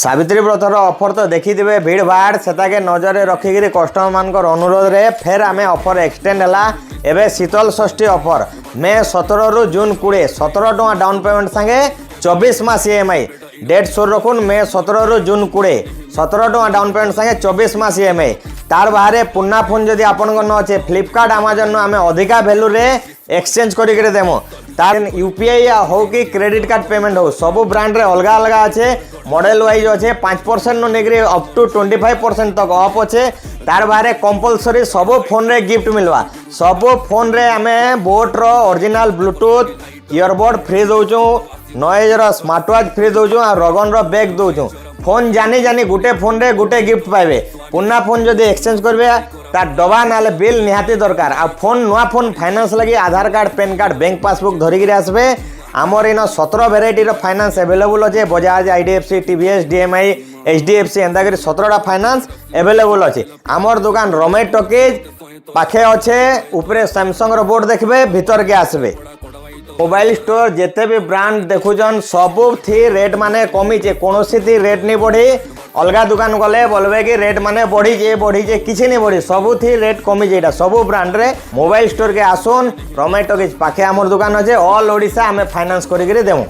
Savitri व्रतर offer तो देखिथे भीड़ भाड़ से नजर रखिक कस्टमर मान अनुरोध रे फेर आम ऑफर एक्सटेंड है एवं शीतल षष्ठी ऑफर मे 17 रु जून 20 17 टଙ୍କା डाउन पेमेंट सांगे 24 मास ईएमआई डेट सोर रखुन मे 17 रु जून 20 17 टଙ୍କା डाउन पेमेंट सांगे 24 मास ईएमआई तार बाहर पुना फोन जदि आपन न अच्छे फ्लिपकार्ट अमेजन आम अधिका भैल्यू रे एक्सचेंज कर देमु तार यूपीआई हो कि क्रेडिट कार्ड पेमेंट हो सबू ब्रांड रे अलग अलग अच्छे मॉडल वाइज अच्छे 5% नो नेगरी अप टू 25% तक ऑफ अच्छे तार बाहर कंपलसरी सब फोन रे गिफ्ट मिलवा सब फोन रे आमे बोट रो ओरिजिनल ब्लूटूथ ईयरबड फ्री दउचु नॉइज रो स्मार्ट वॉच फ्री दउचु आ रगन रो बैग दउचु फोन जानी जानी गुटे फोन रे गुटे गिफ्ट पाइबे पुना फोन जदि एक्सचेंज करबे तार डबा नाले बिल निहाती दरकार आ फोन नुआ फोन फाइनेंस लगी Aadhaar card PAN card bank passbook धरिक आसबे आमर इन 17 भेराइटी फाइनेंस अवेलेबल अच्छे Bajaj IDFC TVS DMI HDFC एंता कर 17टा फाइनेंस अवेलेबल अच्छे आमर दुकान रमेश टॉकीज पाखे अच्छे ऊपर सैमसंग रो बोर्ड देखबे भीतर के आसबे मोबाइल स्टोर जिते भी ब्रांड देखुन सबू थी रेट माने कमीचे कौन सी रेट नहीं बढ़ी अलग दुकान गले बोलबे कि रेट माने बढ़ीचे किसी नहीं बढ़ी सबू थी रेट कमीचे सबू ब्रांड रे मोबाइल स्टोर के आसुन रमेश टॉकीज पाखे आमर दुकान अच्छे ऑल ओडिशा आम फाइनेंस करें देमु।